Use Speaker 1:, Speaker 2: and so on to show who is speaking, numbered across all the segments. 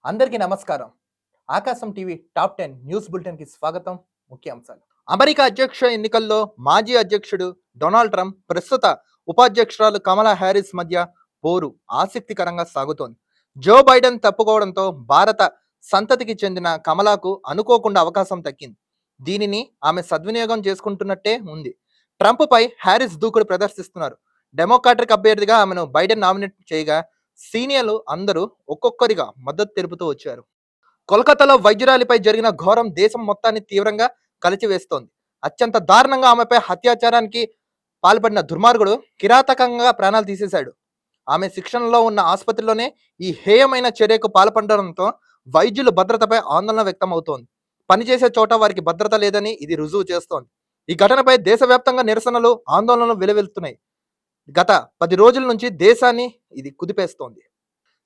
Speaker 1: అందరికీ నమస్కారం. ఆకాశం టీవీ టాప్ 10 న్యూస్ బులెటిన్‌కి స్వాగతం. ముఖ్యాంశాలు. అమెరికా అధ్యక్ష ఎన్నికల్లో మాజీ అధ్యక్షుడు డొనాల్డ్ ట్రంప్, ప్రస్తుత ఉపాధ్యక్షురాలు కమలా హ్యారిస్ మధ్య పోరు ఆసక్తికరంగా సాగుతోంది. జో బైడెన్ తప్పుకోవడంతో భారత సంతతికి చెందిన కమలాకు అనుకోకుండా అవకాశం దక్కింది. దీనిని ఆమె సద్వినియోగం చేసుకుంటున్నట్టే ఉంది. ట్రంప్పై హ్యారిస్ దూకుడు ప్రదర్శిస్తున్నారు. డెమోక్రాటిక్ అభ్యర్థిగా ఆమెను బైడెన్ నామినేట్ చేయగా సీనియర్లు అందరూ ఒక్కొక్కరిగా మద్దతు తెలుపుతూ వచ్చారు. కోల్కతాలో వైద్యురాలిపై జరిగిన ఘోరం దేశం మొత్తాన్ని తీవ్రంగా కలిచివేస్తోంది. అత్యంత దారుణంగా ఆమెపై అత్యాచారానికి పాల్పడిన దుర్మార్గుడు కిరాతకంగా ప్రాణాలు తీసేశాడు. ఆమె శిక్షణలో ఉన్న ఆసుపత్రిలోనే ఈ హేయమైన చర్యకు పాల్పడడంతో వైద్యుల భద్రతపై ఆందోళన వ్యక్తమవుతోంది. పనిచేసే చోట వారికి భద్రత లేదని ఇది రుజువు చేస్తోంది. ఈ ఘటనపై దేశవ్యాప్తంగా నిరసనలు, ఆందోళనలు వెలువెత్తుతున్నాయి. గత 10 రోజుల నుంచి దేశాన్ని ఇది కుదిపేస్తోంది.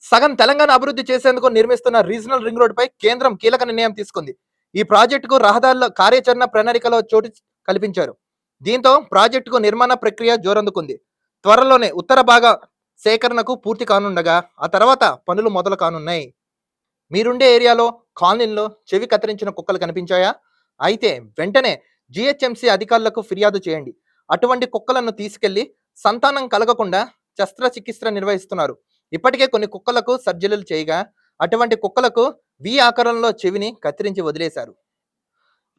Speaker 1: సగం తెలంగాణ అభివృద్ధి చేసేందుకు నిర్మిస్తున్న రీజనల్ రింగ్ రోడ్డుపై కేంద్రం కీలక నిర్ణయం తీసుకుంది. ఈ ప్రాజెక్టుకు రహదారుల కార్యాచరణ ప్రణాళికలో చోటు కల్పించారు. దీంతో ప్రాజెక్టుకు నిర్మాణ ప్రక్రియ జోరందుకుంది. త్వరలోనే ఉత్తర భాగ సేకరణకు పూర్తి కానుండగా ఆ తర్వాత పనులు మొదలు కానున్నాయి. మీరుండే ఏరియాలో కాలనీల్లో చెవి కత్తిరించిన కుక్కలు కనిపించాయా? అయితే వెంటనే జిహెచ్ఎంసీ అధికారులకు ఫిర్యాదు చేయండి. అటువంటి కుక్కలను తీసుకెళ్లి సంతానం కలగకుండా శస్త్రచికిత్స నిర్వహిస్తున్నారు. ఇప్పటికే కొన్ని కుక్కలకు సర్జరీలు చేయగా అటువంటి కుక్కలకు వి ఆకారంలో చెవిని కత్తిరించి వదిలేశారు.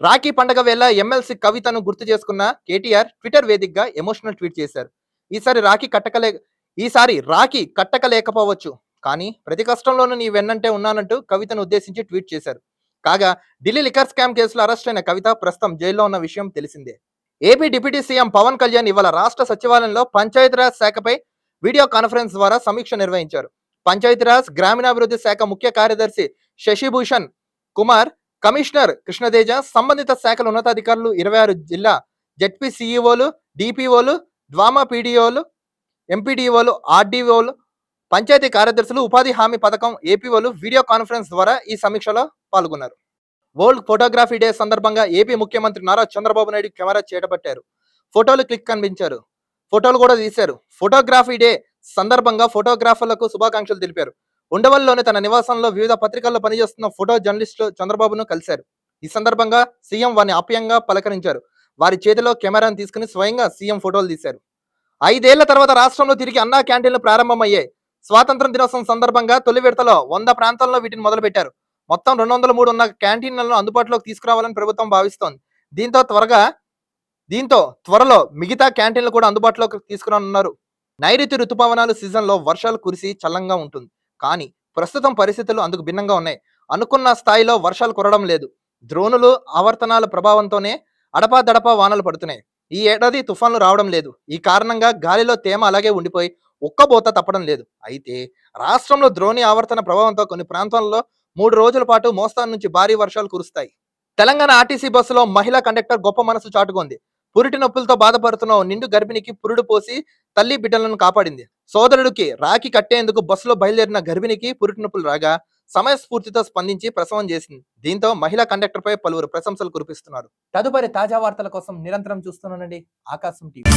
Speaker 1: రాఖీ పండగ వేళ ఎమ్మెల్సీ కవితను గుర్తు చేసుకున్న కేటీఆర్ ట్విట్టర్ వేదికగా ఎమోషనల్ ట్వీట్ చేశారు. ఈసారి రాఖీ కట్టకలేకపోవచ్చు, కానీ ప్రతి కష్టంలోనూ నీ వెన్నంటే ఉన్నానంటూ కవితను ఉద్దేశించి ట్వీట్ చేశారు. కాగా ఢిల్లీ లిక్కర్ స్కామ్ కేసులో అరెస్ట్ అయిన కవిత ప్రస్తుతం జైల్లో ఉన్న విషయం తెలిసిందే. AP deputy CM Pavan Kalyan ఇవాళ రాష్ట్ర సచివాలయంలో పంచాయతీరాజ్ శాఖపై వీడియో కాన్ఫరెన్స్ ద్వారా సమీక్ష నిర్వహించారు. పంచాయతీరాజ్ గ్రామీణాభివృద్ధి శాఖ ముఖ్య కార్యదర్శి శశిభూషణ్ కుమార్, కమిషనర్ కృష్ణతేజ, సంబంధిత శాఖల ఉన్నతాధికారులు, 26 జిల్లా జెడ్పీ సీఈఓలు, డిపిఓలు, ద్వామా పీడీఓలు, ఎంపీడీఓలు, ఆర్డీఓలు, పంచాయతీ కార్యదర్శులు, ఉపాధి హామీ పథకం ఏపీఓలు వీడియో కాన్ఫరెన్స్ ద్వారా ఈ సమీక్షలో పాల్గొన్నారు. వరల్డ్ ఫోటోగ్రఫీ డే సందర్భంగా ఏపీ ముఖ్యమంత్రి నారా చంద్రబాబు నాయుడు కెమెరా చేపట్టారు. ఫోటోలు క్లిక్ కనిపించారు. ఫోటోలు కూడా తీశారు. ఫోటోగ్రఫీ డే సందర్భంగా ఫోటోగ్రాఫర్లకు శుభాకాంక్షలు తెలిపారు. ఉండవల్లిలోని తన నివాసంలో వివిధ పత్రికల్లో పనిచేస్తున్న ఫోటో జర్నలిస్టులు చంద్రబాబును కలిశారు. ఈ సందర్భంగా సీఎం వారిని ఆప్యాయంగా పలకరించారు. వారి చేతిలో కెమెరాను తీసుకుని స్వయంగా సీఎం ఫోటోలు తీశారు. 5 ఏళ్ల తర్వాత రాష్ట్రంలో తిరిగి అన్నా క్యాంటీన్లు ప్రారంభమయ్యాయి. స్వాతంత్ర దినోత్సవం సందర్భంగా తొలి విడతలో 100 ప్రాంతాల్లో వీటిని మొదలుపెట్టారు. మొత్తం 203 ఉన్న క్యాంటీన్లను అందుబాటులోకి తీసుకురావాలని ప్రభుత్వం భావిస్తోంది. దీంతో త్వరలో మిగతా క్యాంటీన్లు కూడా అందుబాటులోకి తీసుకురానున్నారు. నైరుతి ఋతుపవనాలు సీజన్లో వర్షాలు కురిసి చల్లంగా ఉంటుంది. కానీ ప్రస్తుతం పరిస్థితులు అందుకు భిన్నంగా ఉన్నాయి. అనుకున్న స్థాయిలో వర్షాలు కురవడం లేదు. ద్రోణులు, ఆవర్తనాల ప్రభావంతోనే అడపాదడపా వానలు పడుతున్నాయి. ఈ ఏడాది తుఫాన్లు రావడం లేదు. ఈ కారణంగా గాలిలో తేమ అలాగే ఉండిపోయి ఉక్కబోత తప్పడం లేదు. అయితే రాష్ట్రంలో ద్రోణి ఆవర్తన ప్రభావంతో కొన్ని ప్రాంతాల్లో 3 రోజుల పాటు మోస్తారు నుంచి భారీ వర్షాలు కురుస్తాయి. తెలంగాణ ఆర్టీసీ బస్సులో మహిళా కండక్టర్ గొప్ప మనసు చాటుకుంది. పురిటి నొప్పులతో బాధపడుతున్న నిండు గర్భిణికి పురుడు పోసి తల్లి బిడ్డలను కాపాడింది. సోదరుడికి రాఖీ కట్టేందుకు బస్సులో బయలుదేరిన గర్భిణికి పురిటి నొప్పులు రాగా సమయస్ఫూర్తితో స్పందించి ప్రసవం చేసింది. దీంతో మహిళా కండక్టర్ పై పలువురు ప్రశంసలు కురిపిస్తున్నారు. తదుపరి తాజా వార్తల కోసం నిరంతరం చూస్తున్నానండి ఆకాశం టీవీ.